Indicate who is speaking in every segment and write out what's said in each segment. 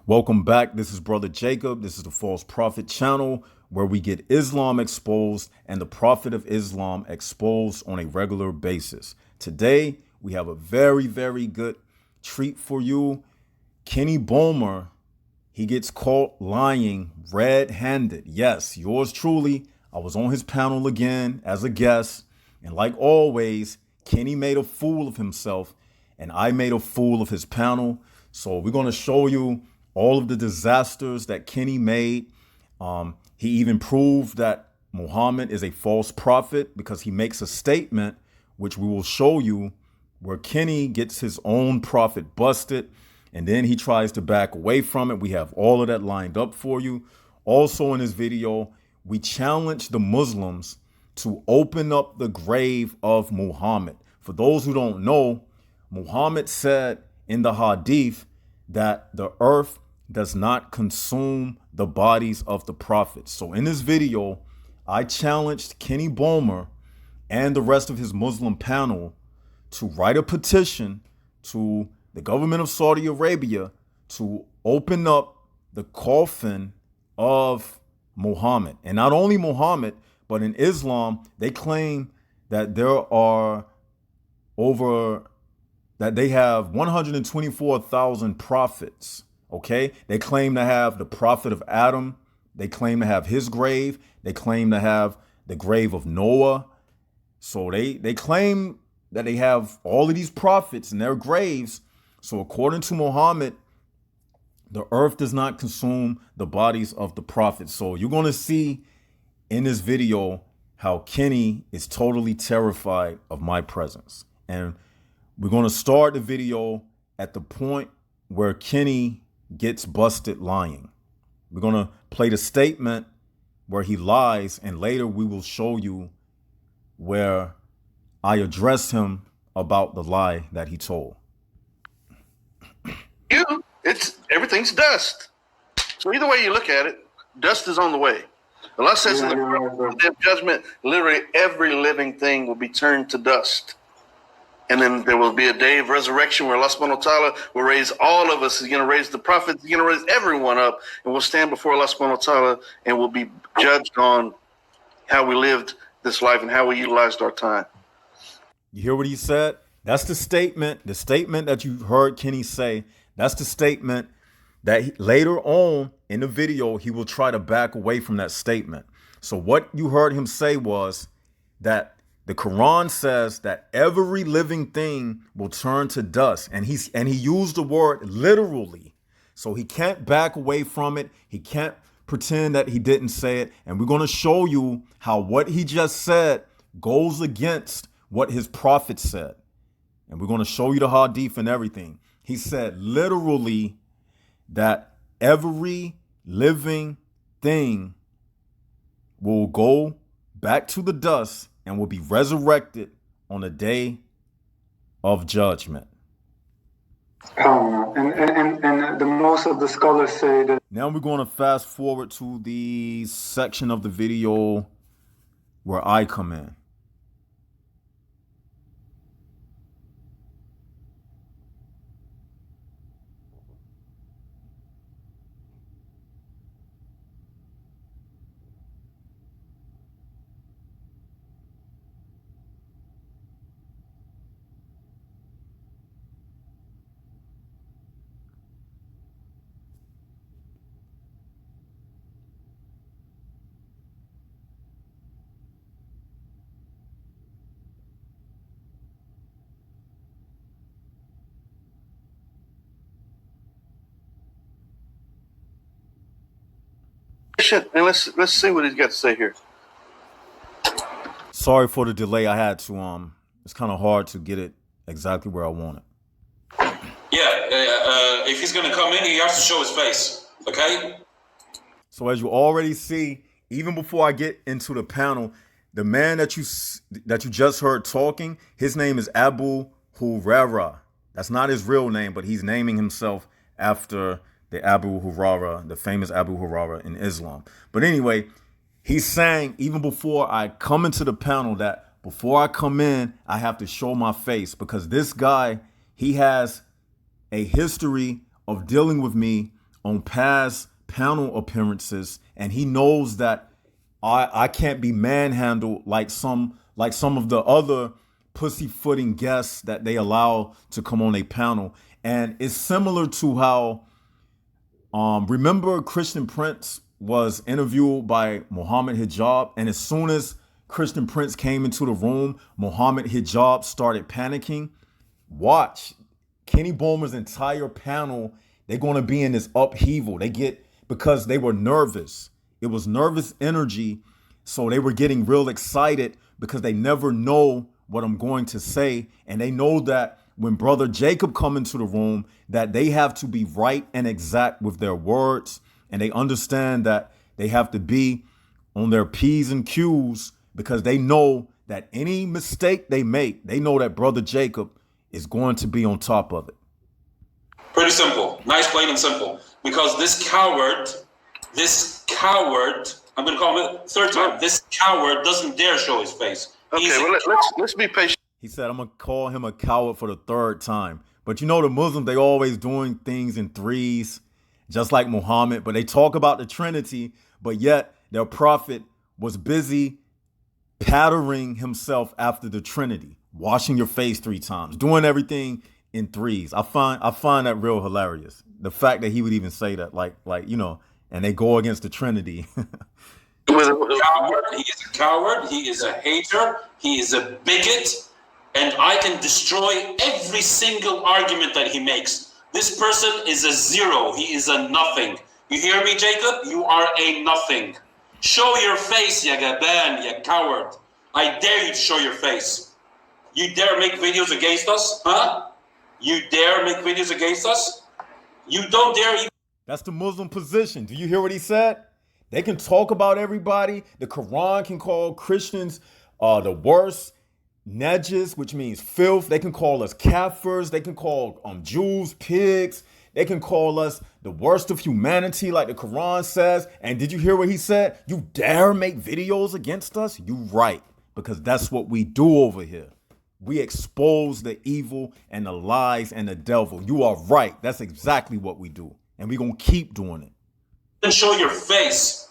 Speaker 1: Welcome back. This is Brother Jacob. This is the False Prophet channel where we get Islam exposed and the Prophet of Islam exposed on a regular basis. Today, we have a very, very good treat for you. Kenny Bomer, he gets caught lying red-handed. Yes, yours truly. I was on his panel again as a guest. And like always, Kenny made a fool of himself and I made a fool of his panel. So we're going to show you all of the disasters that Kenny made. He even proved that Muhammad is a false prophet because he makes a statement, which we will show you, where Kenny gets his own prophet busted, and then he tries to back away from it. We have all of that lined up for you. Also in this video, we challenge the Muslims to open up the grave of Muhammad. For those who don't know, Muhammad said in the hadith that the earth does not consume the bodies of the prophets. So in this video, I challenged Kenny Bomer and the rest of his Muslim panel to write a petition to the government of Saudi Arabia to open up the coffin of Muhammad. And not only Muhammad, but in Islam, they claim that they have 124,000 prophets. Okay, they claim to have the prophet of Adam. They claim to have his grave. They claim to have the grave of Noah. So they claim that they have all of these prophets in their graves. So according to Muhammad, the earth does not consume the bodies of the prophets. So you're going to see in this video how Kenny is totally terrified of my presence. And we're going to start the video at the point where Kenny gets busted lying. We're going to play the statement where he lies, and later we will show you where I address him about the lie that he told.
Speaker 2: Everything's dust. So either way you look at it, dust is on the way. Allah says in the day of judgment, literally every living thing will be turned to dust. And then there will be a day of resurrection where Allah subhanahu wa ta'ala will raise all of us. He's going to raise the prophets. He's going to raise everyone up. And we'll stand before Allah subhanahu wa ta'ala and we'll be judged on how we lived this life and how we utilized our time.
Speaker 1: You hear what he said? That's the statement that you heard Kenny say. That's the statement that later on in the video, he will try to back away from that statement. So what you heard him say was that the Quran says that every living thing will turn to dust. And he used the word literally. So he can't back away from it. He can't pretend that he didn't say it. And we're going to show you how what he just said goes against what his prophet said. And we're going to show you the hadith and everything. He said literally that every living thing will go back to the dust and will be resurrected on the day of judgment.
Speaker 3: And the most of the scholars say that.
Speaker 1: Now we're going to fast forward to the section of the video where I come in.
Speaker 2: And let's see what he's got to say here.
Speaker 1: Sorry for the delay. I had to it's kind of hard to get it exactly where I want it.
Speaker 4: Yeah, if he's going to come in, he has to show his face, okay?
Speaker 1: So as you already see, even before I get into the panel, the man that you just heard talking, his name is Abu Hurairah. That's not his real name, but he's naming himself after the Abu Hurairah, the famous Abu Hurairah in Islam. But anyway, he's saying even before I come into the panel that before I come in, I have to show my face because this guy, he has a history of dealing with me on past panel appearances, and he knows that I can't be manhandled like some of the other pussyfooting guests that they allow to come on a panel. And it's similar to how remember Christian Prince was interviewed by Muhammad Hijab, and as soon as Christian Prince came into the room, Muhammad Hijab started panicking. Watch Kenny Bomer's entire panel. They're going to be in this upheaval. Because they were nervous. It was nervous energy. So they were getting real excited because they never know what I'm going to say. And they know that when Brother Jacob come into the room, that they have to be right and exact with their words. And they understand that they have to be on their P's and Q's, because they know that any mistake they make, they know that Brother Jacob is going to be on top of it.
Speaker 4: Pretty simple. Nice, plain and simple. Because this coward, I'm going to call him it third time, this coward doesn't dare show his face.
Speaker 2: Okay, let's be patient.
Speaker 1: He said, I'm going to call him a coward for the third time. But you know, the Muslims, they always doing things in threes, just like Muhammad. But they talk about the Trinity, but yet their prophet was busy patterning himself after the Trinity, washing your face 3 times, doing everything in threes. I find that real hilarious. The fact that he would even say that, like you know, and they go against the Trinity.
Speaker 4: He is a coward. He is a hater. He is a bigot. And I can destroy every single argument that he makes. This person is a zero. He is a nothing. You hear me, Jacob? You are a nothing. Show your face, ya gaban, ya coward. I dare you to show your face. You dare make videos against us? Huh? You dare make videos against us? You don't dare.
Speaker 1: That's the Muslim position. Do you hear what he said? They can talk about everybody. The Quran can call Christians the worst, najis, which means filth. They can call us kafirs. They can call Jews pigs. They can call us the worst of humanity, like the Quran says. And did you hear what he said? You dare make videos against us? You right, because that's what we do over here. We expose the evil and the lies and the devil. You are right. That's exactly what we do. And we're going to keep doing it.
Speaker 4: And show your face.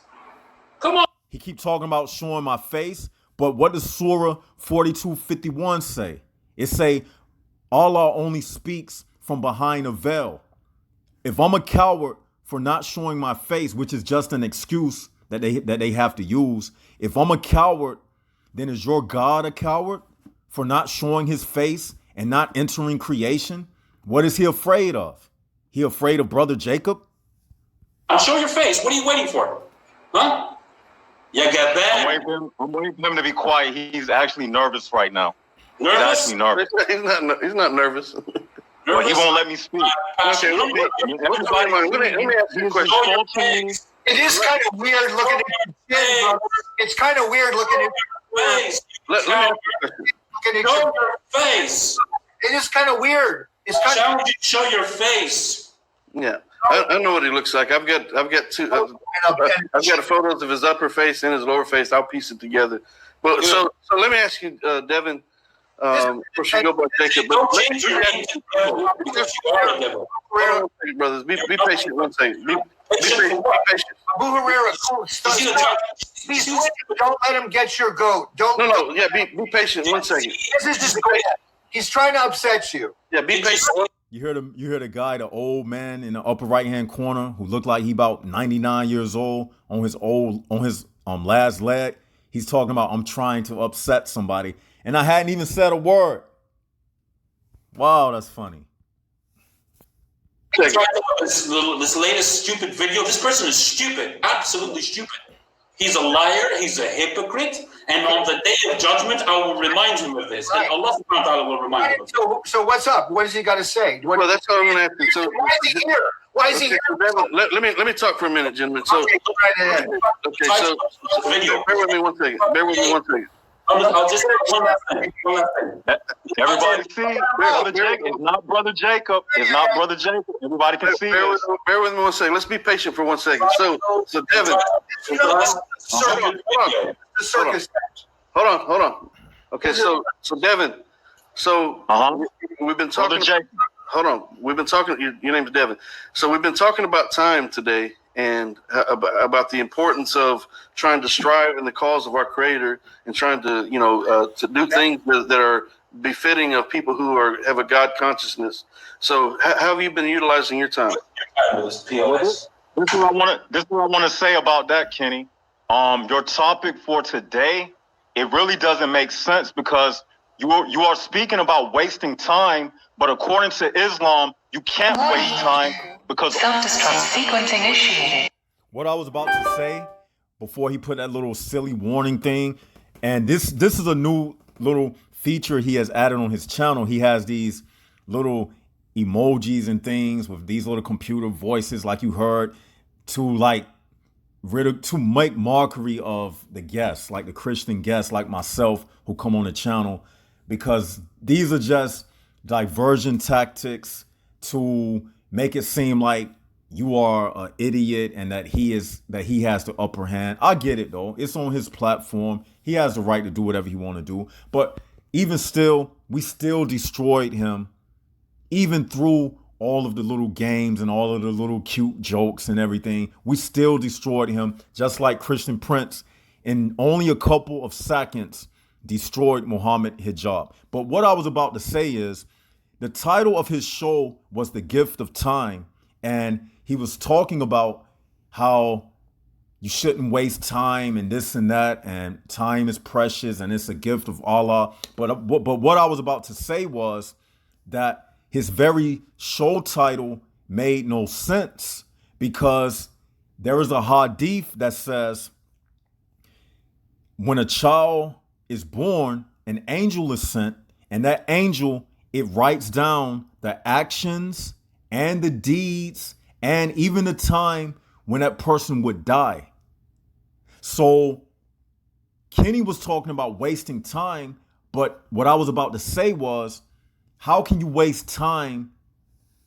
Speaker 4: Come on.
Speaker 1: He keep talking about showing my face. But what does Surah 42:51 say? It say, Allah only speaks from behind a veil. If I'm a coward for not showing my face, which is just an excuse that they have to use, if I'm a coward, then is your God a coward for not showing his face and not entering creation? What is he afraid of? He afraid of Brother Jacob?
Speaker 4: Show your face. What are you waiting for? Huh? You got bad.
Speaker 5: I'm waiting for him to be quiet. He's actually nervous right now.
Speaker 4: Nervous?
Speaker 5: He's actually nervous.
Speaker 2: He's not nervous.
Speaker 5: Well, he won't let me speak.
Speaker 2: Okay, let me ask you a question.
Speaker 6: It is kind of weird looking at your chin, brother. It's kind of weird looking at your
Speaker 4: face.
Speaker 2: Let me ask you a question.
Speaker 4: Show your face.
Speaker 6: It is kind of weird. It's kind of
Speaker 4: show your face.
Speaker 2: Yeah, I know what he looks like. I've got photos of his upper face and his lower face. I'll piece it together. Well, so let me ask you, Devin. For sure, go by Jacob. But
Speaker 4: Don't change your name to devil because you are a devil.
Speaker 2: hold on, brothers. Be patient 1 second. Be patient.
Speaker 6: Abu Huraira. Please don't let him get your goat. Don't.
Speaker 2: No. Yeah, be patient 1 second.
Speaker 6: This is just goat. He's trying to upset you.
Speaker 2: Yeah, be patient.
Speaker 1: You hear the guy, the old man in the upper right hand corner, who looked like he about 99 years old on his last leg. He's talking about, I'm trying to upset somebody, and I hadn't even said a word. Wow, that's funny.
Speaker 4: This latest stupid video. This person is stupid, absolutely stupid. He's a liar. He's a hypocrite. And on the day of judgment, I will remind him of this. And Allah subhanahu wa ta'ala will remind him.
Speaker 6: So what's up? What has he got to say?
Speaker 2: Well, that's what I'm going to ask you. So,
Speaker 6: why is he here? Why is he here?
Speaker 2: Let me talk for a minute, gentlemen. So,
Speaker 6: okay, go right ahead.
Speaker 2: Okay, so bear with me 1 second.
Speaker 4: I'll just say one last thing.
Speaker 5: Everybody see, Brother Jacob. It's not Brother Jacob. It's not Brother Jacob. Everybody can see it.
Speaker 2: Bear with me 1 second. Let's be patient for 1 second. So Devin. Hold on. Okay, so Devin. So we've been talking. hold on. We've been talking. Your name's Devin. So we've been talking about time today, and about the importance of trying to strive in the cause of our Creator and trying to, to do things that are befitting of people who have a God consciousness. So how have you been utilizing your time?
Speaker 4: POS.
Speaker 5: This is what I want to say about that, Kenny. Your topic for today, it really doesn't make sense because you are speaking about wasting time, but according to Islam, you can't waste time because
Speaker 7: self-destruct sequence initiated.
Speaker 1: What I was about to say before he put that little silly warning thing, and this is a new little feature he has added on his channel. He has these little emojis and things with these little computer voices, like you heard, to make mockery of the guests, like the Christian guests like myself who come on the channel, because these are just diversion tactics to make it seem like you are an idiot and that he has the upper hand. I get it though. It's on his platform. He has the right to do whatever he want to do. But even still, we still destroyed him, even through all of the little games and all of the little cute jokes and everything. We still destroyed him, just like Christian Prince in only a couple of seconds destroyed Muhammad Hijab. But what I was about to say is the title of his show was The Gift of Time. And he was talking about how you shouldn't waste time and this and that, and time is precious and it's a gift of Allah. But what I was about to say was that his very show title made no sense, because there is a hadith that says when a child is born, an angel is sent, and that angel, it writes down the actions and the deeds and even the time when that person would die. So Kenny was talking about wasting time, but what I was about to say was, how can you waste time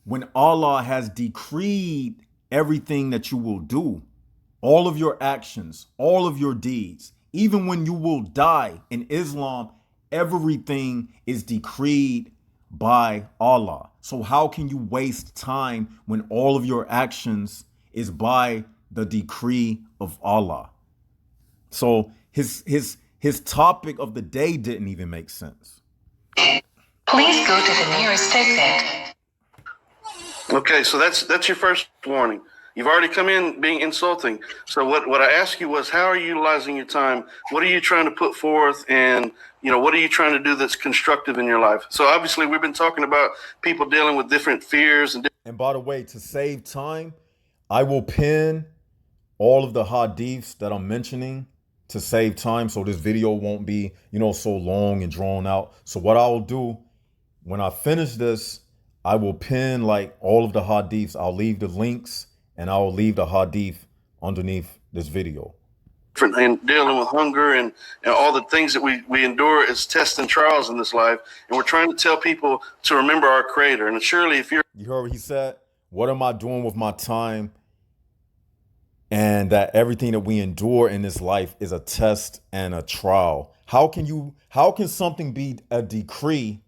Speaker 1: when Allah has decreed everything that you will do? All of your actions, all of your deeds, even when you will die in Islam, everything is decreed by Allah. So how can you waste time when all of your actions is by the decree of Allah? So his topic of the day didn't even make sense.
Speaker 7: Please go to the nearest exit.
Speaker 2: Okay, so that's your first warning. You've already come in being insulting. So what I asked you was, how are you utilizing your time? What are you trying to put forth? And, what are you trying to do that's constructive in your life? So obviously we've been talking about people dealing with different fears. And
Speaker 1: by the way, to save time, I will pin all of the hadiths that I'm mentioning to save time, so this video won't be, so long and drawn out. So what I will do, when I finish this, I will pin all of the hadiths. I'll leave the links and I'll leave the hadith underneath this video.
Speaker 2: And dealing with hunger and all the things that we endure as tests and trials in this life. And we're trying to tell people to remember our Creator. And surely if you
Speaker 1: heard what he said, what am I doing with my time? And that everything that we endure in this life is a test and a trial. How can something be a decree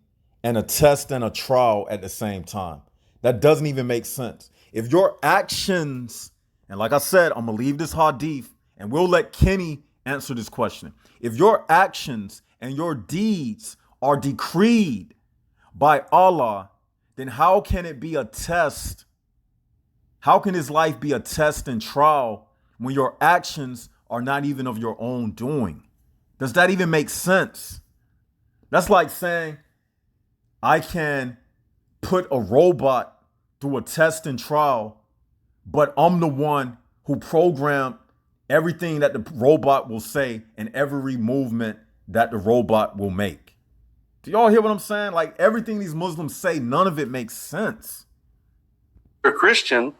Speaker 1: and a test and a trial at the same time? That doesn't even make sense. If your actions, and like I said, I'm gonna leave this hadith and we'll let Kenny answer this question. If your actions and your deeds are decreed by Allah, then how can it be a test? How can his life be a test and trial when your actions are not even of your own doing? Does that even make sense? That's like saying I can put a robot through a test and trial, but I'm the one who programmed everything that the robot will say and every movement that the robot will make. Do y'all hear what I'm saying? Like everything these Muslims say, none of it makes sense.
Speaker 2: you're a Christian,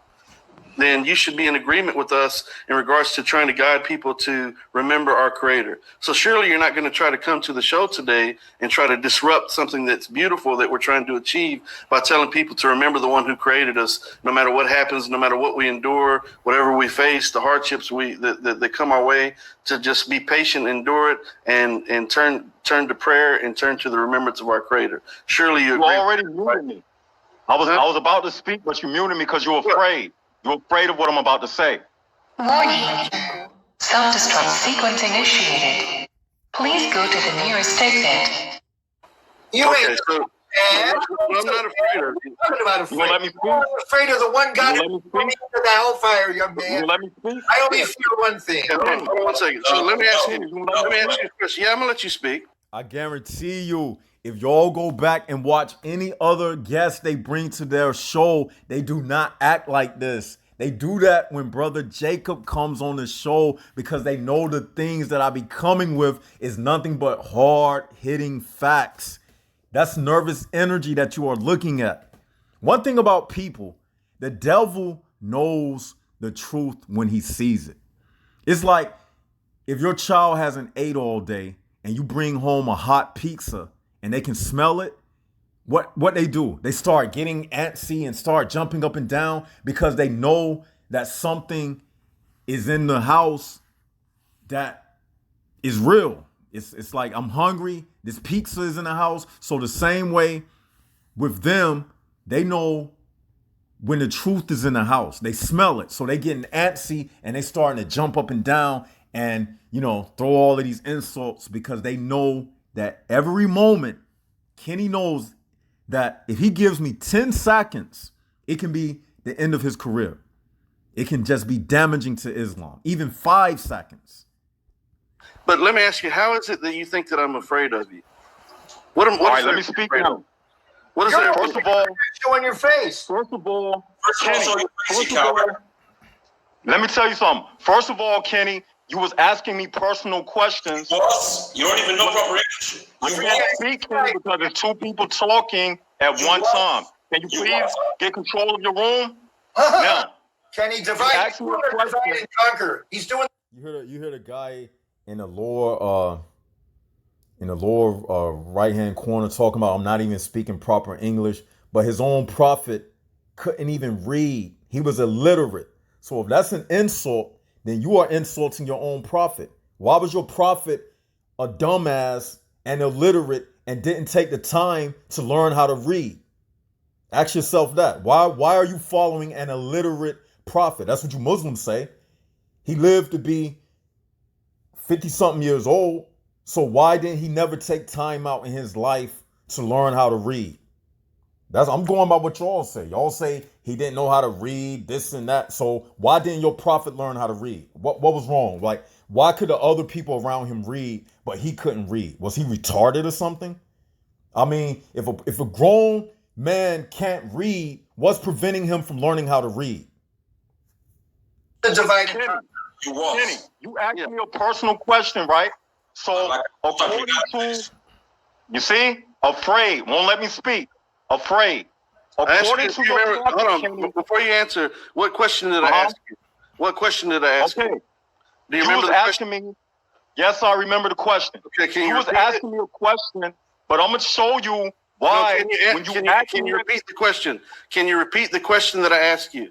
Speaker 2: then you should be in agreement with us in regards to trying to guide people to remember our Creator. So surely you're not going to try to come to the show today and try to disrupt something that's beautiful that we're trying to achieve by telling people to remember the one who created us, no matter what happens, no matter what we endure, whatever we face, the hardships that come our way, to just be patient, endure it, and turn to prayer and turn to the remembrance of our Creator. Surely you agree.
Speaker 5: already muted me. I was about to speak, but you muted me because you're afraid. You're afraid of what I'm about to say.
Speaker 7: Warning. Self-destruct sequence initiated. Please go to the nearest exit.
Speaker 6: You
Speaker 2: Okay,
Speaker 6: ain't
Speaker 2: so
Speaker 6: bad.
Speaker 2: I'm not afraid of you.
Speaker 6: Talking about
Speaker 5: You
Speaker 6: afraid.
Speaker 5: gonna let me speak?
Speaker 6: I'm afraid of the one God
Speaker 5: You
Speaker 6: who
Speaker 5: gonna let me
Speaker 6: put me
Speaker 5: speak?
Speaker 6: into the hellfire, young
Speaker 5: You
Speaker 6: man.
Speaker 5: gonna let me speak?
Speaker 6: I only fear one thing.
Speaker 2: Okay, hold on 1 second. So let me ask you a question. Yeah, I'm gonna let you speak.
Speaker 1: I guarantee you, if y'all go back and watch any other guests they bring to their show, they do not act like this. They do that when Brother Jacob comes on the show because they know the things that I be coming with is nothing but hard-hitting facts. That's nervous energy that you are looking at. One thing about people, the devil knows the truth when he sees it. It's like if your child hasn't ate all day and you bring home a hot pizza and they can smell it, what they do? They start getting antsy and start jumping up and down because they know that something is in the house that is real. It's like, I'm hungry. This pizza is in the house. So the same way with them, they know when the truth is in the house. They smell it. So they getting antsy and they starting to jump up and down and, throw all of these insults because they know that every moment, Kenny knows that if he gives me 10 seconds, it can be the end of his career. It can just be damaging to Islam. Even 5 seconds.
Speaker 2: But let me ask you, how is it that you think that I'm afraid of you?
Speaker 5: All right, let me speak now.
Speaker 2: What is
Speaker 6: You're
Speaker 2: there?
Speaker 5: First of all,
Speaker 6: showing your face.
Speaker 5: First of all,
Speaker 4: Kenny,
Speaker 5: let me tell you something. First of all, Kenny, you was asking me personal questions.
Speaker 4: Boss, you don't even know proper English.
Speaker 5: I can't speak, Kenny, because there's two people talking at one time. Can you please get control of your room? Now,
Speaker 6: Can he divide
Speaker 5: ask me a question.
Speaker 6: and conquer? He's doing.
Speaker 1: You hear the guy in the lower right hand corner talking about I'm not even speaking proper English, but his own prophet couldn't even read. He was illiterate. So if that's an insult, then you are insulting your own prophet. Why was your prophet a dumbass and illiterate and didn't take the time to learn how to read? Ask yourself that. Why are you following an illiterate prophet? That's what you Muslims say. He lived to be 50-something years old. So why didn't he never take time out in his life to learn how to read? I'm going by what y'all say. Y'all say he didn't know how to read, this and that. So why didn't your prophet learn how to read? What was wrong? Like, why could the other people around him read, but he couldn't read? Was he retarded or something? I mean, if a grown man can't read, what's preventing him from learning how to read?
Speaker 6: The divided.
Speaker 5: Kenny, you asked me a personal question, right? So, according to, you see, afraid, won't let me speak. Afraid. According to your
Speaker 2: hold on, before you answer, what question did I ask you? What question did I ask you? Do you remember
Speaker 5: asking me? Yes, I remember the question.
Speaker 2: Okay, can you
Speaker 5: was asking me a question, but I'm gonna show you why.
Speaker 2: Can you repeat the question? Can you repeat the question that I asked you?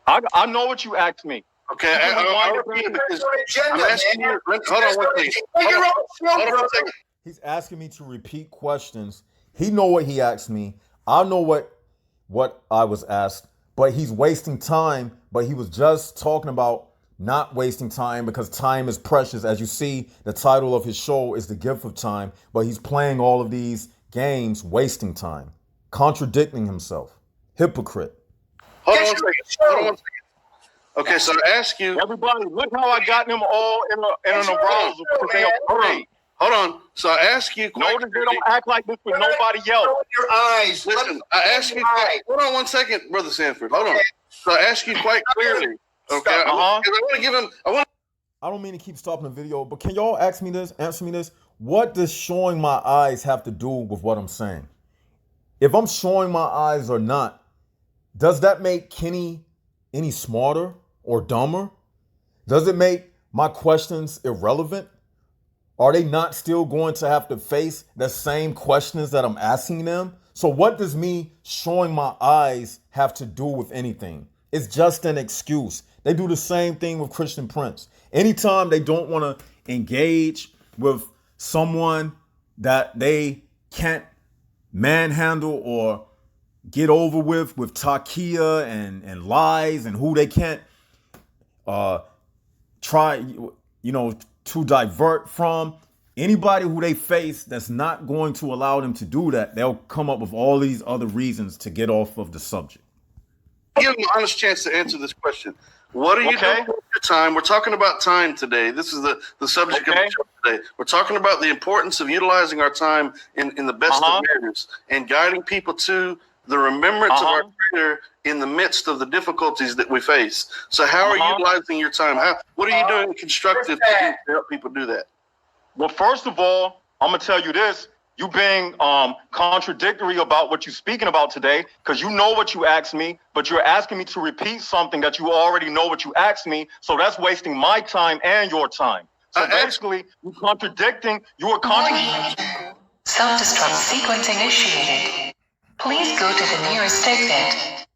Speaker 5: I know what you asked me.
Speaker 2: Okay, I'll repeat it because I'm asking you. Hold on 1 second.
Speaker 1: He's asking me to repeat questions. He know what he asked me. I know what I was asked, but he's wasting time. But he was just talking about not wasting time because time is precious. As you see, the title of his show is The Gift of Time, but he's playing all of these games, wasting time, contradicting himself. Hypocrite.
Speaker 2: Hold on 1 second. Okay, so I ask you.
Speaker 5: Everybody, look how I got them all in a row.
Speaker 2: Hold on. So I ask you.
Speaker 5: Notice they don't act like this with nobody else.
Speaker 6: Your eyes.
Speaker 2: Listen, I ask you. Hold on 1 second, Brother Sanford. Hold on. So I ask you quite clearly. Okay. Because I want to give him.
Speaker 1: I don't mean to keep stopping the video, but can y'all answer me this? What does showing my eyes have to do with what I'm saying? If I'm showing my eyes or not, does that make Kenny any smarter or dumber? Does it make my questions irrelevant? Are they not still going to have to face the same questions that I'm asking them? So what does me showing my eyes have to do with anything? It's just an excuse. They do the same thing with Christian Prince. Anytime they don't want to engage with someone that they can't manhandle or get over with takia and lies and who they can't try, to divert from. Anybody who they face that's not going to allow them to do that, they'll come up with all these other reasons to get off of the subject.
Speaker 2: Give them an honest chance to answer this question. What are you doing with your time? We're talking about time today. This is the subject of the show today. We're talking about the importance of utilizing our time in the best of manners and guiding people to the remembrance of our Creator in the midst of the difficulties that we face. So how are you utilizing your time? What are you doing constructive to help people do that?
Speaker 5: Well, first of all, I'm going to tell you this. You being contradictory about what you're speaking about today, because you know what you asked me, but you're asking me to repeat something that you already know what you asked me. So that's wasting my time and your time. So basically, you are contradicting.
Speaker 7: Self-destruct sequence initiated. Please go to the nearest exit.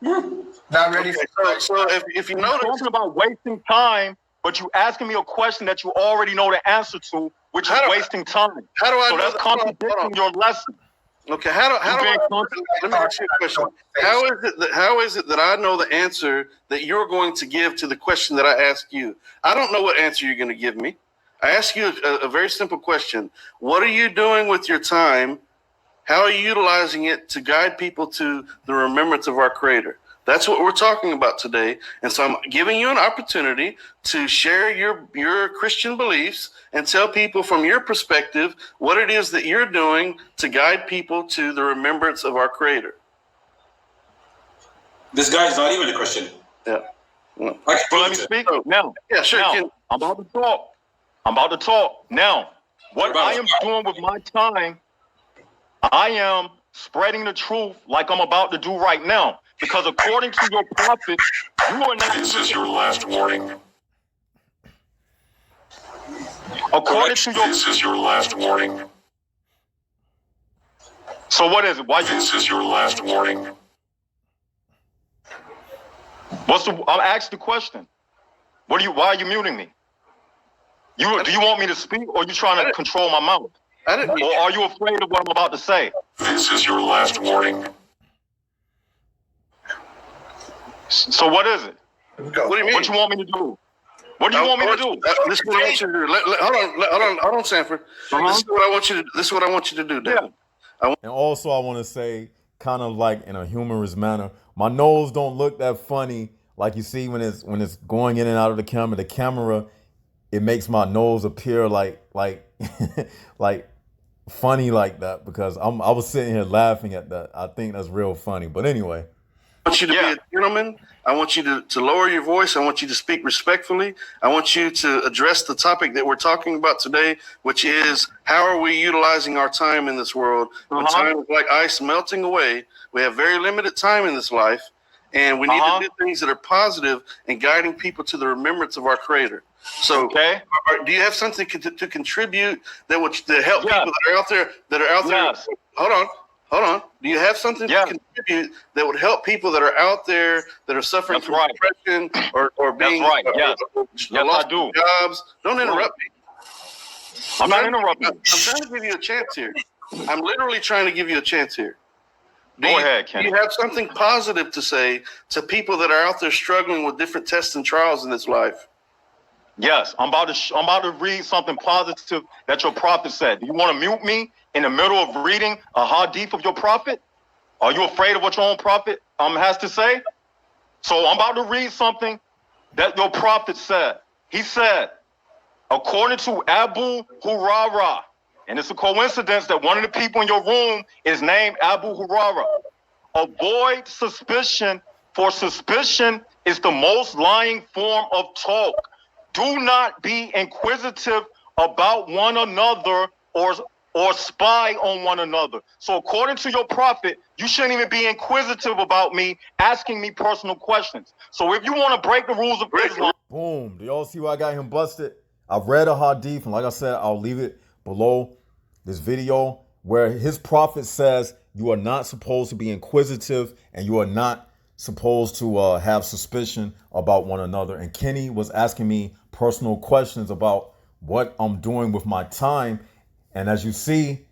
Speaker 6: Not ready for
Speaker 2: So if you notice,
Speaker 5: talking about wasting time, but you asking me a question that you already know the answer to, which is wasting time.
Speaker 2: How do I
Speaker 5: so
Speaker 2: know
Speaker 5: that's contradicting your lesson.
Speaker 2: Okay, let me ask you a question. How is it that I know the answer that you're going to give to the question that I asked you? I don't know what answer you're going to give me. I ask you a very simple question. What are you doing with your time? How are you utilizing it to guide people to the remembrance of our Creator? That's what we're talking about today. And so I'm giving you an opportunity to share your Christian beliefs and tell people from your perspective what it is that you're doing to guide people to the remembrance of our Creator.
Speaker 4: This guy is not even a Christian.
Speaker 2: Yeah.
Speaker 5: Well, let me speak now.
Speaker 2: Yeah, sure.
Speaker 5: Now, I'm about to talk. Now, what I am doing with my time, I am spreading the truth like I'm about to do right now. Because according to your prophet, you are not.
Speaker 8: This is your last warning.
Speaker 5: According to your.
Speaker 8: This is your last warning.
Speaker 5: So what is it?
Speaker 8: This is your last warning.
Speaker 5: I'm asking the question. Why are you muting me? Do you want me to speak, or are you trying to control my mouth? Or are you afraid of what I'm about to say?
Speaker 8: This is your last warning.
Speaker 5: So what is it?
Speaker 2: What do you mean?
Speaker 5: What you want me to do? What do you want me to do?
Speaker 2: This is what I want you to do. Hold on, Sanford. This is what I want you to. This is what I want you to do, David.
Speaker 1: And also, I want to say, kind of like in a humorous manner, my nose don't look that funny like you see when it's going in and out of the camera. The camera, it makes my nose appear like like funny like that because I was sitting here laughing at that. I think that's real funny. But anyway.
Speaker 2: I want you to be a gentleman. I want you to lower your voice. I want you to speak respectfully. I want you to address the topic that we're talking about today, which is how are we utilizing our time in this world? When time is like ice melting away. We have very limited time in this life, and we need to do things that are positive and guiding people to the remembrance of our Creator. So, do you have something to contribute that would help people that are out there? Hold on. Do you have something to contribute that would help people that are out there that are suffering from depression or being lost jobs? Don't interrupt me.
Speaker 5: I'm not interrupting.
Speaker 2: I'm trying to give you a chance here. I'm literally trying to give you a chance here.
Speaker 5: Go ahead, Kenny.
Speaker 2: Do you have something positive to say to people that are out there struggling with different tests and trials in this life?
Speaker 5: Yes, I'm about to read something positive that your prophet said. Do you want to mute me in the middle of reading a hadith of your prophet? Are you afraid of what your own prophet has to say? So I'm about to read something that your prophet said. He said, according to Abu Hurairah, and it's a coincidence that one of the people in your room is named Abu Hurairah. Avoid suspicion, for suspicion is the most lying form of talk. Do not be inquisitive about one another or spy on one another. So according to your prophet, you shouldn't even be inquisitive about me, asking me personal questions. So if you want to break the rules of Islam...
Speaker 1: Boom. Do y'all see why I got him busted? I've read a hadith, and like I said, I'll leave it below this video, where his prophet says you are not supposed to be inquisitive and you are not supposed to have suspicion about one another. And Kenny was asking me personal questions about what I'm doing with my time. And as you see,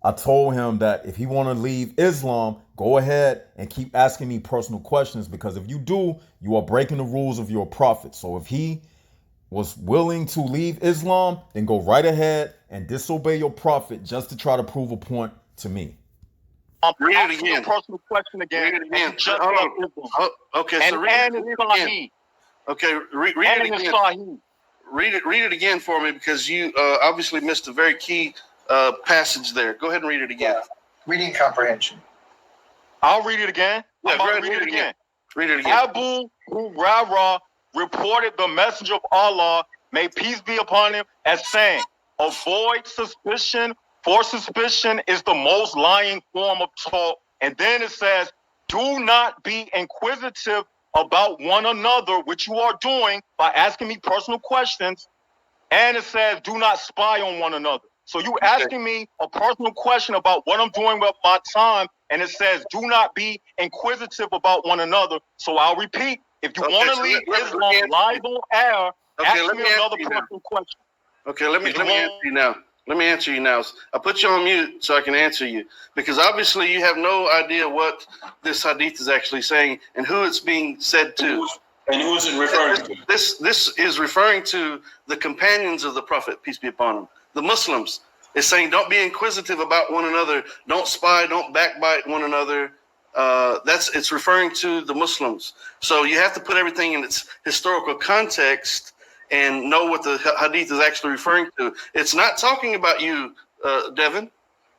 Speaker 1: I told him that if he want to leave Islam, go ahead and keep asking me personal questions, because if you do, you are breaking the rules of your prophet. So if he was willing to leave Islam, then go right ahead and disobey your prophet just to try to prove a point to me.
Speaker 2: Read it again.
Speaker 5: Personal question again.
Speaker 2: Read it again.
Speaker 5: Just
Speaker 2: Hold on. Oh, okay, so read it again. Okay, read it again. Read it again for me, because you obviously missed a very key passage there. Go ahead and read it again.
Speaker 6: Reading comprehension.
Speaker 5: I'll read it again.
Speaker 2: Yeah, go ahead, read it again. Read it again.
Speaker 5: Abu Hurairah reported the messenger of Allah, may peace be upon him, as saying, avoid suspicion, for suspicion is the most lying form of talk. And then it says, do not be inquisitive about one another, which you are doing by asking me personal questions. And it says, do not spy on one another. So you asking me a personal question about what I'm doing with my time, and it says, do not be inquisitive about one another. So I'll repeat, if you want to leave Islam liable error, ask me another personal question.
Speaker 2: Okay, let me answer you now. Let me answer you now. I put you on mute so I can answer you, because obviously you have no idea what this hadith is actually saying and who it's being said to.
Speaker 4: And who's it referring to?
Speaker 2: This is referring to the companions of the Prophet, peace be upon him, the Muslims. It's saying don't be inquisitive about one another, don't spy, don't backbite one another. It's referring to the Muslims. So you have to put everything in its historical context and know what the hadith is actually referring to. It's not talking about you, Devin.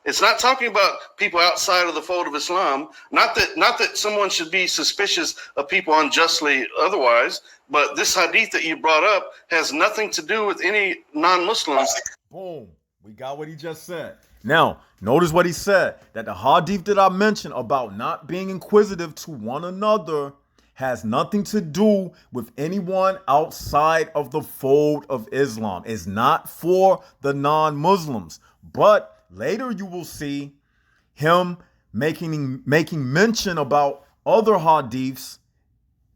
Speaker 2: It's not talking about people outside of the fold of Islam. Not that someone should be suspicious of people unjustly otherwise, but this hadith that you brought up has nothing to do with any non-Muslims.
Speaker 1: Boom. We got what he just said. Now, notice what he said, that the hadith that I mentioned about not being inquisitive to one another has nothing to do with anyone outside of the fold of Islam. It's not for the non-Muslims. But later you will see him making mention about other hadiths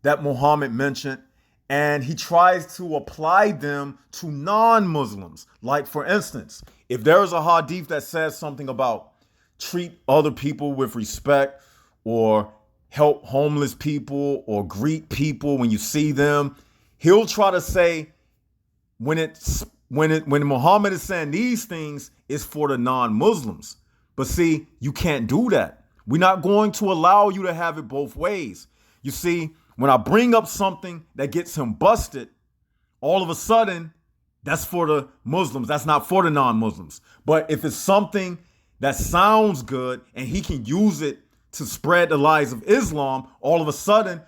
Speaker 1: that Muhammad mentioned, and he tries to apply them to non-Muslims. Like, for instance, if there is a hadith that says something about treat other people with respect, or help homeless people, or greet people when you see them, he'll try to say when Muhammad is saying these things, it's for the non-Muslims. But see, you can't do that. We're not going to allow you to have it both ways. You see, when I bring up something that gets him busted, all of a sudden, that's for the Muslims. That's not for the non-Muslims. But if it's something that sounds good and he can use it to spread the lies of Islam, all of a sudden,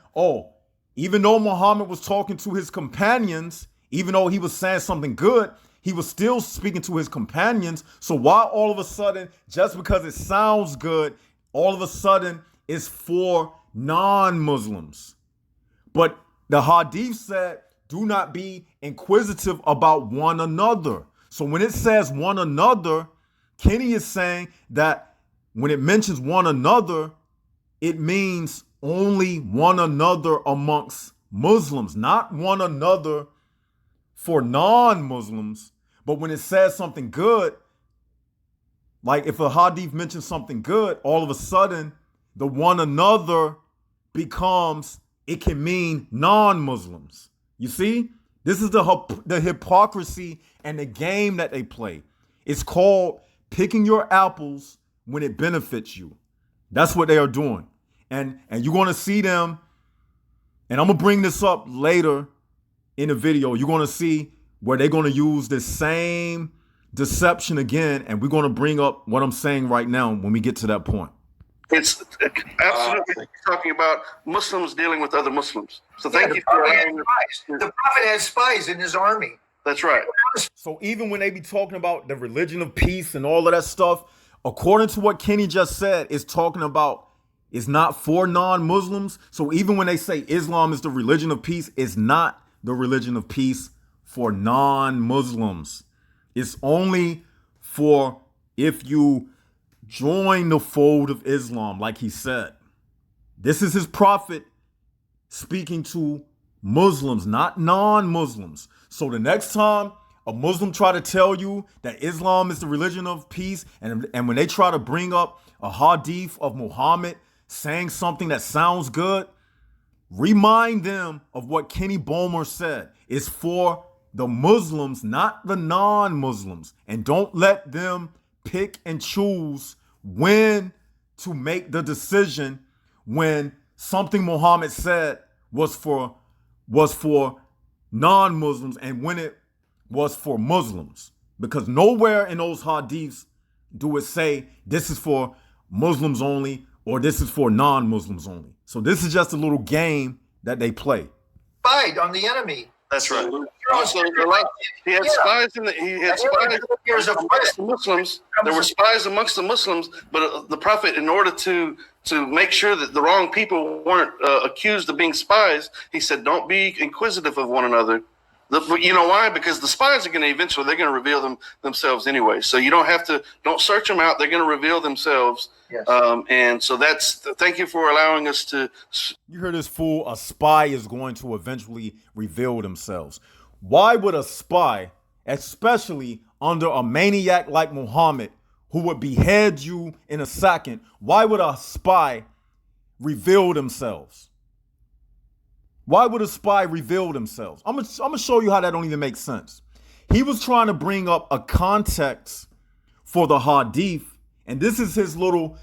Speaker 1: even though Muhammad was talking to his companions, even though he was saying something good, he was still speaking to his companions. So why all of a sudden, just because it sounds good, all of a sudden it's for non-Muslims? But the hadith said, do not be inquisitive about one another. So when it says one another, Kenny is saying that when it mentions one another, it means only one another amongst Muslims, not one another for non-Muslims. But when it says something good, like if a hadith mentions something good, all of a sudden the one another becomes, it can mean non-Muslims. You see, this is the hypocrisy and the game that they play. It's called picking your apples when it benefits you. That's what they are doing. And you're going to see them, and I'm going to bring this up later in the video. You're going to see where they're going to use the same deception again, and we're going to bring up what I'm saying right now when we get to that point.
Speaker 2: It's absolutely talking about Muslims dealing with other Muslims. So thank you for
Speaker 6: the Prophet has spies in his army.
Speaker 2: That's right.
Speaker 1: So even when they be talking about the religion of peace and all of that stuff, according to what Kenny just said, it's talking about it's not for non-Muslims. So even when they say Islam is the religion of peace, it's not the religion of peace for non-Muslims. It's only for if you join the fold of Islam, like he said. This is his prophet speaking to Muslims, not non-Muslims. So the next time a Muslim try to tell you that Islam is the religion of peace, and when they try to bring up a hadith of Muhammad saying something that sounds good, remind them of what Kenny Bomer said. It's for the Muslims, not the non-Muslims. And don't let them pick and choose when to make the decision when something Muhammad said was for non-Muslims and when it was for Muslims. Because nowhere in those hadiths do it say this is for Muslims only or this is for non-Muslims only. So this is just a little game that they play.
Speaker 6: Spied on the enemy.
Speaker 2: That's right. Also, he had spies amongst the Muslims. There were spies amongst the Muslims, but the Prophet, in order to make sure that the wrong people weren't accused of being spies, he said, "Don't be inquisitive of one another." You know why? Because the spies are going to eventually, they're going to reveal themselves anyway. So you don't search them out. They're going to reveal themselves. Yes. And so thank you for allowing us to.
Speaker 1: You heard this fool, a spy is going to eventually reveal themselves. Why would a spy, especially under a maniac like Muhammad, who would behead you in a second, why would a spy reveal themselves? Why would a spy reveal themselves? I'm gonna show you how that don't even make sense. He was trying to bring up a context for the hadith, and this is his little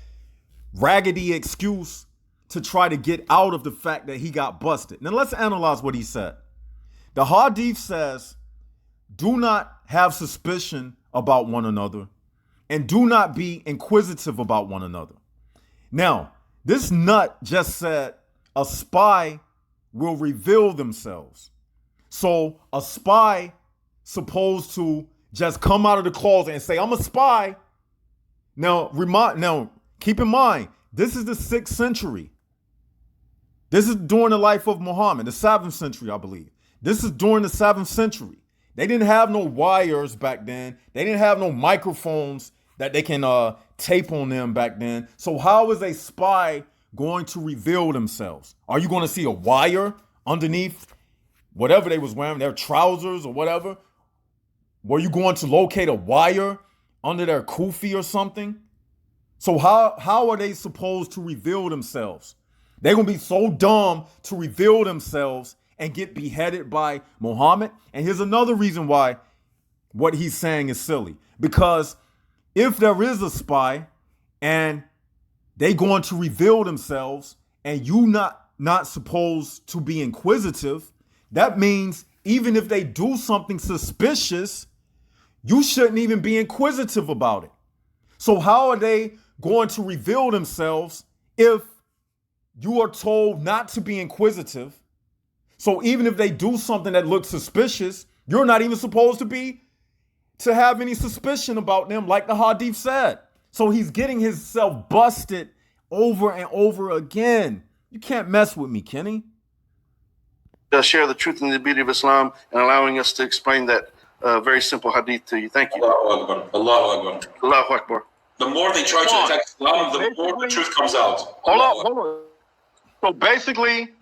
Speaker 1: raggedy excuse to try to get out of the fact that he got busted. Now let's analyze what he said. The hadith says, do not have suspicion about one another and do not be inquisitive about one another. Now, this nut just said a spy will reveal themselves. So a spy supposed to just come out of the closet and say, I'm a spy. Now, keep in mind, this is the 6th century. This is during the life of Muhammad, the 7th century, I believe. This is during the 7th century. They didn't have no wires back then. They didn't have no microphones that they can tape on them back then. So how is a spy going to reveal themselves? Are you going to see a wire underneath whatever they was wearing, their trousers or whatever? Were you going to locate a wire under their kufi or something? So how are they supposed to reveal themselves? They're going to be so dumb to reveal themselves and get beheaded by Muhammad. And here's another reason why what he's saying is silly. Because if there is a spy and they going to reveal themselves and you not supposed to be inquisitive, that means even if they do something suspicious, you shouldn't even be inquisitive about it. So how are they going to reveal themselves if you are told not to be inquisitive? So even if they do something that looks suspicious, you're not even supposed to have any suspicion about them, like the hadith said. So he's getting himself busted over and over again. You can't mess with me, Kenny.
Speaker 2: Share the truth and the beauty of Islam and allowing us to explain that very simple hadith to you. Thank you.
Speaker 4: Allahu Akbar. Allahu Akbar.
Speaker 2: Allahu Akbar.
Speaker 4: The more they try to attack Islam, the more the truth comes out.
Speaker 5: Hold on. So basically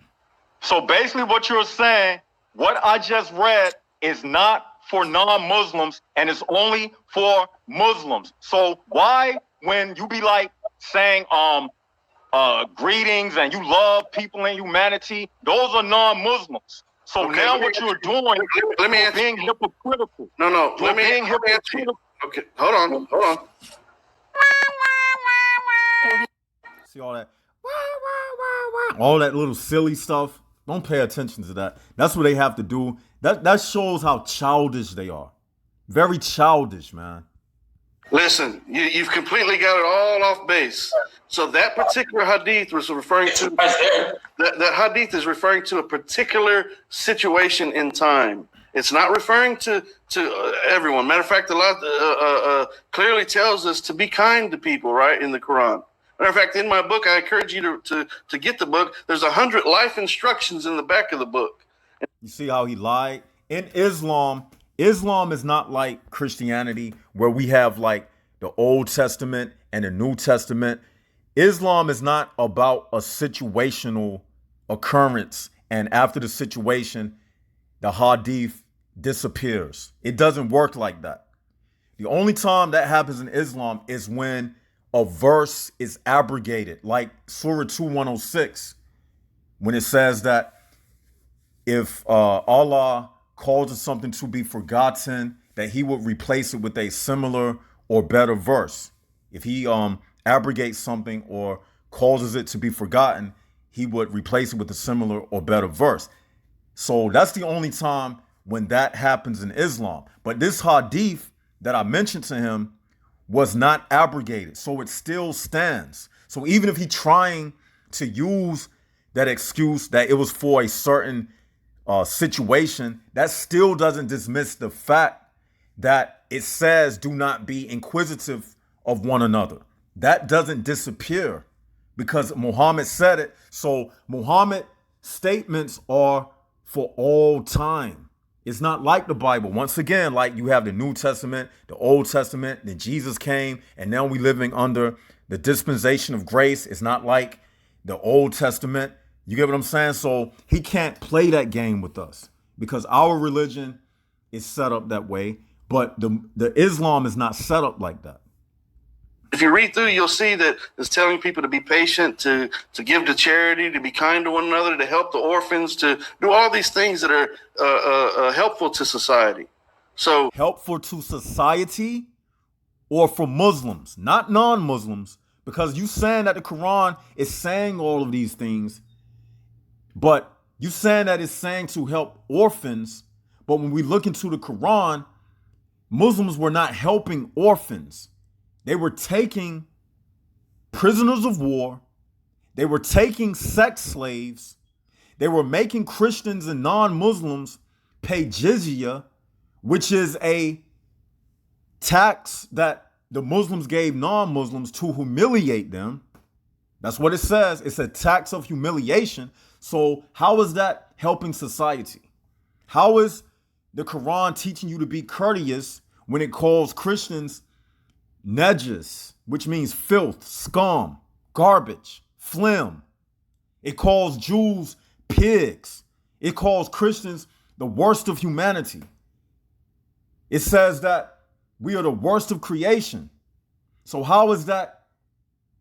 Speaker 5: what you're saying, what I just read is not for non-Muslims and it's only for Muslims. So why, when you be like saying greetings and you love people and humanity, those are non-Muslims. So okay, now what you're doing, you're being hypocritical.
Speaker 2: No, let me answer you. Okay, hold on.
Speaker 1: See all that? All that little silly stuff. Don't pay attention to that. That's what they have to do. That shows how childish they are. Very childish, man.
Speaker 2: Listen, you've completely got it all off base. So that particular hadith was referring to that hadith is referring to a particular situation in time. It's not referring to everyone. Matter of fact, Allah clearly tells us to be kind to people, right, in the Quran. Matter of fact, in my book, I encourage you to get the book. There's 100 life instructions in the back of the book.
Speaker 1: You see how he lied? In Islam is not like Christianity where we have like the Old Testament and the New Testament. Islam is not about a situational occurrence, and after the situation, the hadith disappears. It doesn't work like that. The only time that happens in Islam is when a verse is abrogated, like Surah 2:106, when it says that if Allah causes something to be forgotten, that he would replace it with a similar or better verse. If he abrogates something or causes it to be forgotten, he would replace it with a similar or better verse. So that's the only time when that happens in Islam. But this hadith that I mentioned to him was not abrogated, so it still stands. So even if he's trying to use that excuse that it was for a certain situation, that still doesn't dismiss the fact that it says do not be inquisitive of one another. That doesn't disappear because Muhammad said it. So Muhammad's statements are for all time. It's not like the Bible. Once again, like you have the New Testament, the Old Testament, then Jesus came, and now we're living under the dispensation of grace. It's not like the Old Testament. You get what I'm saying? So he can't play that game with us because our religion is set up that way, but the Islam is not set up like that.
Speaker 2: If you read through, you'll see that it's telling people to be patient, to give to charity, to be kind to one another, to help the orphans, to do all these things that are helpful to society. So
Speaker 1: helpful to society or for Muslims, not non-Muslims, because you saying that the Quran is saying all of these things, but you saying that it's saying to help orphans. But when we look into the Quran, Muslims were not helping orphans. They were taking prisoners of war. They were taking sex slaves. They were making Christians and non-Muslims pay jizya, which is a tax that the Muslims gave non-Muslims to humiliate them. That's what it says. It's a tax of humiliation. So how is that helping society? How is the Quran teaching you to be courteous when it calls Christians najas, which means filth, scum, garbage, phlegm? It calls Jews pigs. It calls Christians the worst of humanity. It says that we are the worst of creation. So how is that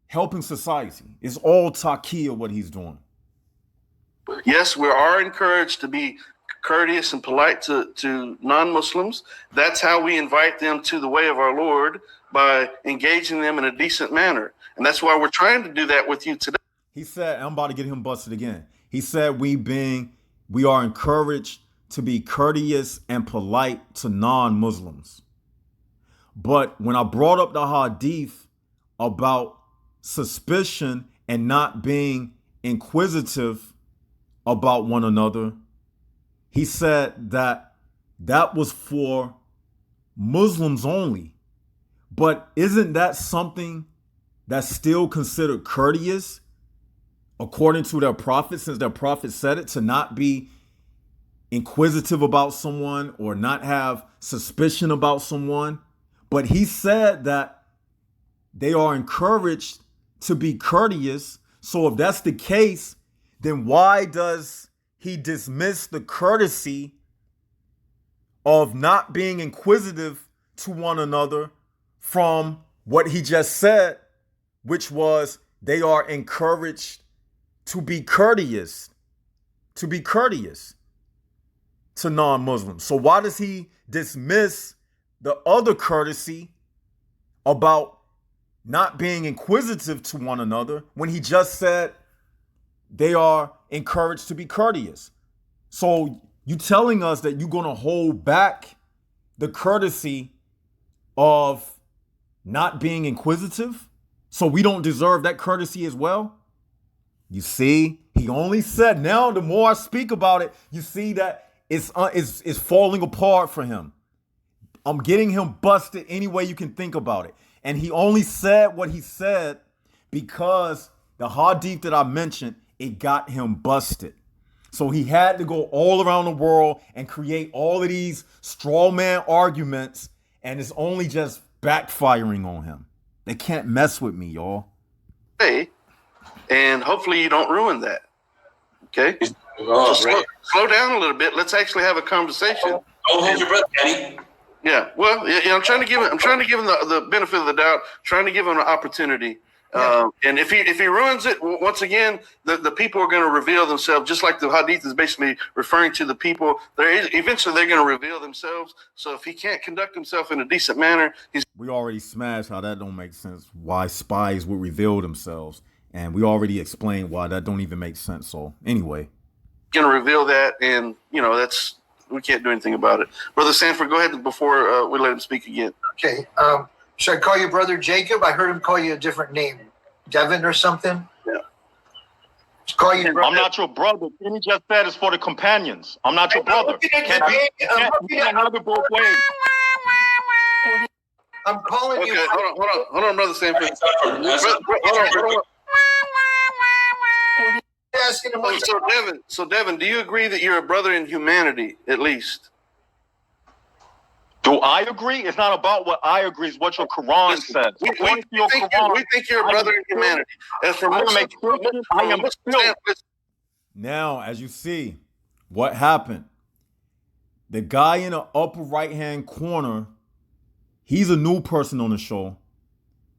Speaker 1: helping society? It's all taqiyya what he's doing.
Speaker 2: yes, we are encouraged to be courteous and polite to non-Muslims. That's how we invite them to the way of our Lord, by engaging them in a decent manner. And that's why we're trying to do that with you today.
Speaker 1: He said, I'm about to get him busted again. He said we are encouraged to be courteous and polite to non-Muslims. But when I brought up the hadith about suspicion and not being inquisitive about one another, he said that was for Muslims only. But isn't that something that's still considered courteous according to their prophet, since their prophet said it, to not be inquisitive about someone or not have suspicion about someone? But he said that they are encouraged to be courteous. So if that's the case, then why does he dismiss the courtesy of not being inquisitive to one another from what he just said, which was they are encouraged to be courteous to non-Muslims? So why does he dismiss the other courtesy about not being inquisitive to one another when he just said they are encouraged to be courteous? So you telling us that you're going to hold back the courtesy of not being inquisitive, so we don't deserve that courtesy as well? You see, he only said, now the more I speak about it, you see that it's falling apart for him. I'm getting him busted any way you can think about it. And he only said what he said because the hadith that I mentioned, it got him busted. So he had to go all around the world and create all of these straw man arguments, and it's only just backfiring on him. They can't mess with me, y'all.
Speaker 2: Hey, and hopefully you don't ruin that. Okay?
Speaker 4: Oh,
Speaker 2: so slow down a little bit. Let's actually have a conversation.
Speaker 4: Oh, hold your breath, Kenny.
Speaker 2: Yeah, well, I'm trying to give him the benefit of the doubt, trying to give him an opportunity.
Speaker 6: Yeah.
Speaker 2: And if he ruins it, once again, the people are going to reveal themselves, just like the Hadith is basically referring to the people. Eventually they're going to reveal themselves. So if he can't conduct himself in a decent manner,
Speaker 1: We already smashed how that don't make sense. Why spies would reveal themselves, and we already explained why that don't even make sense. So anyway,
Speaker 2: going to reveal that, and we can't do anything about it. Brother Sanford, go ahead before we let him speak again.
Speaker 6: Okay. Should I call you Brother Jacob? I heard him call you a different name, Devin or something.
Speaker 2: Yeah.
Speaker 6: Just call you.
Speaker 5: I'm not your brother. Kenny just said it's for the companions. I'm not your brother.
Speaker 6: You can't have it both ways. I'm calling
Speaker 2: Okay,
Speaker 6: you.
Speaker 2: hold on, Brother Sanford. Hold on.
Speaker 6: Asking him
Speaker 2: So Devin, do you agree that you're a brother in humanity, at least?
Speaker 5: Do I agree? It's not about what I agree. It's what your Quran says.
Speaker 2: We think you're a brother in humanity. As for
Speaker 1: now as you see, what happened? The guy in the upper right-hand corner, he's a new person on the show.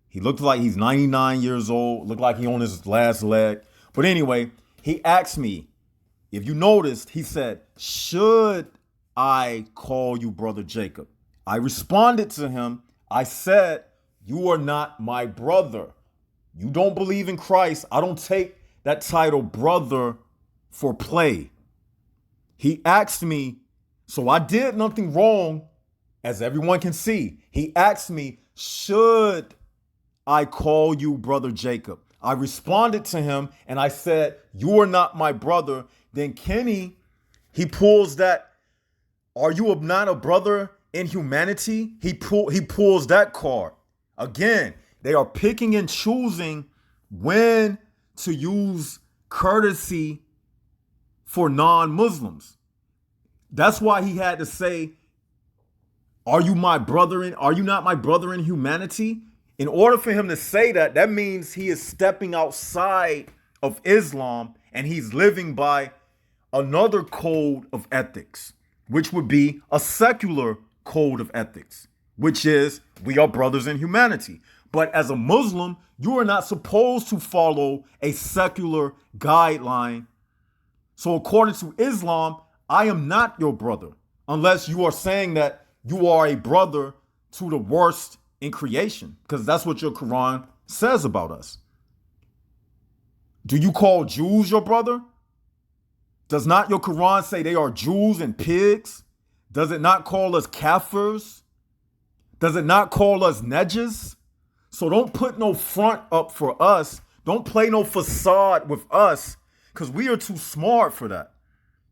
Speaker 1: He looked like he's 99 years old. Looked like he on his last leg. But anyway, he asked me, if you noticed, he said, should I call you Brother Jacob? I responded to him. I said, you are not my brother. You don't believe in Christ. I don't take that title brother for play. He asked me, so I did nothing wrong, as everyone can see. He asked me, should I call you Brother Jacob? I responded to him and I said, you are not my brother. Then Kenny, he pulls that, are you not a brother in humanity? He pulls that card. Again, they are picking and choosing when to use courtesy for non-Muslims. That's why he had to say, are you not my brother in humanity? In order for him to say that, that means he is stepping outside of Islam and he's living by another code of ethics, which would be a secular code of ethics, which is we are brothers in humanity. But as a Muslim, you are not supposed to follow a secular guideline. So according to Islam, I am not your brother, unless you are saying that you are a brother to the worst in creation, because that's what your Quran says about us. Do you call Jews your brother? Does not your Quran say they are Jews and pigs? Does it not call us kafirs? Does it not call us nejas? So don't put no front up for us. Don't play no facade with us, because we are too smart for that.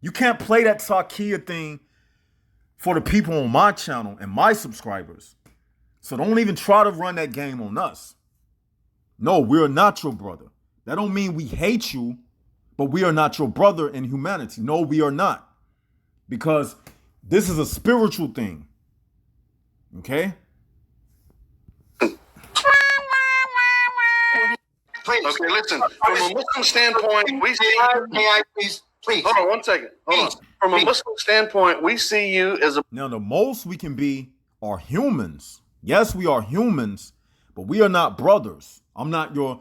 Speaker 1: You can't play that Taqiyya thing for the people on my channel and my subscribers. So don't even try to run that game on us. No, we're not your brother. That don't mean we hate you, but we are not your brother in humanity. No, we are not. Because this is a spiritual thing. Okay?
Speaker 6: Please.
Speaker 2: Okay, listen. From a Muslim standpoint, we see.
Speaker 6: May I please? Hold
Speaker 2: on 1 second. Hold on. From a Muslim standpoint, we see you as a.
Speaker 1: Now, the most we can be are humans. Yes, we are humans, but we are not brothers. I'm not your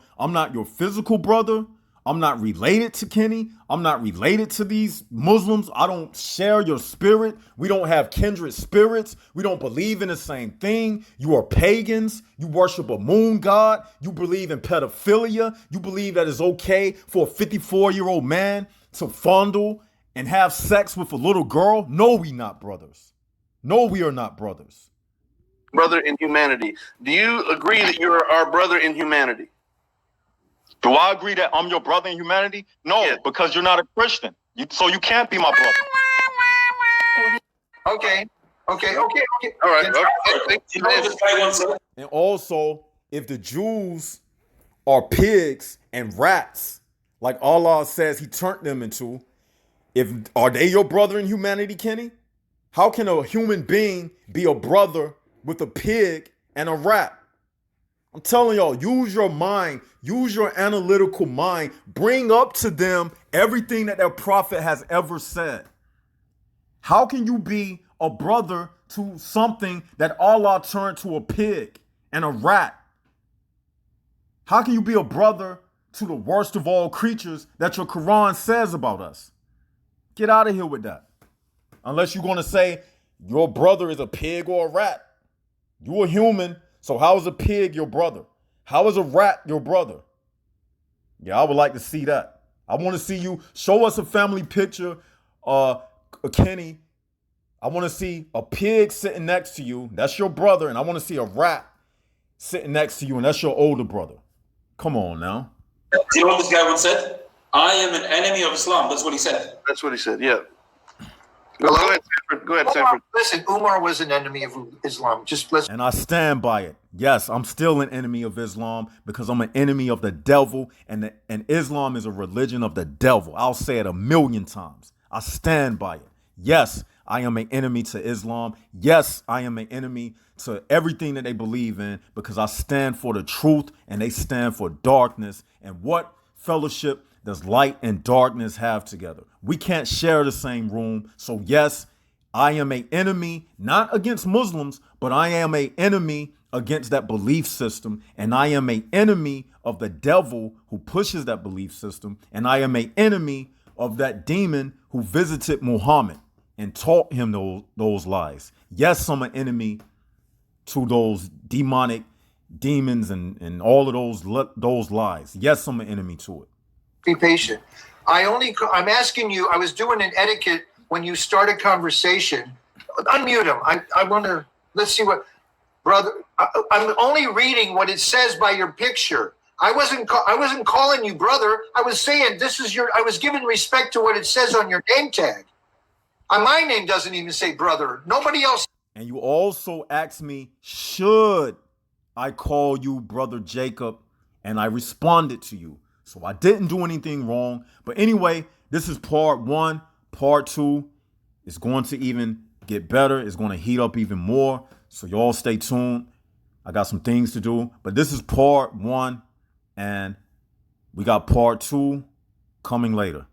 Speaker 1: physical brother. I'm not related to Kenny. I'm not related to these Muslims. I don't share your spirit. We don't have kindred spirits. We don't believe in the same thing. You are pagans. You worship a moon god. You believe in pedophilia. You believe that it's okay for a 54-year-old man to fondle and have sex with a little girl. No, we not brothers. No, we are not brothers.
Speaker 2: Brother in humanity. Do you agree that you're our brother in humanity?
Speaker 5: Do I agree that I'm your brother in humanity? No, because you're not a Christian. So you can't be my brother.
Speaker 6: Okay.
Speaker 2: All right.
Speaker 1: And also, if the Jews are pigs and rats, like Allah says he turned them into, are they your brother in humanity, Kenny? How can a human being be a brother with a pig and a rat? I'm telling y'all, use your mind, use your analytical mind, bring up to them everything that their prophet has ever said. How can you be a brother to something that Allah turned to a pig and a rat? How can you be a brother to the worst of all creatures that your Quran says about us? Get out of here with that. Unless you're going to say your brother is a pig or a rat. You're a human, so how is a pig your brother? How is a rat your brother? Yeah, I would like to see that. I want to see you show us a family picture, Kenny. I want to see a pig sitting next to you. That's your brother. And I want to see a rat sitting next to you, and that's your older brother. Come on now.
Speaker 4: You know what this guy once said? I am an enemy of Islam. That's what he said.
Speaker 2: That's what he said, yeah. Go ahead, Sanford. Go ahead, Sanford.
Speaker 6: Listen, Umar was an enemy of Islam. Just listen.
Speaker 1: And I stand by it. Yes, I'm still an enemy of Islam because I'm an enemy of the devil, and Islam is a religion of the devil. I'll say it 1,000,000 times. I stand by it. Yes, I am an enemy to Islam. Yes, I am an enemy to everything that they believe in because I stand for the truth and they stand for darkness. And what fellowship does light and darkness have together? We can't share the same room. So yes, I am an enemy, not against Muslims, but I am an enemy against that belief system. And I am an enemy of the devil who pushes that belief system. And I am an enemy of that demon who visited Muhammad and taught him those lies. Yes, I'm an enemy to those demonic demons and all of those lies. Yes, I'm an enemy to it.
Speaker 6: Be patient. I'm asking you, I was doing an etiquette when you start a conversation. Unmute him. I want to, let's see what, brother, I'm only reading what it says by your picture. I wasn't calling you brother. I was saying I was giving respect to what it says on your name tag. My name doesn't even say brother. Nobody else.
Speaker 1: And you also asked me, should I call you Brother Jacob? And I responded to you. So I didn't do anything wrong. But anyway, this is part 1. Part 2 is going to even get better. It's going to heat up even more. So y'all stay tuned. I got some things to do. But this is part 1. And we got part 2 coming later.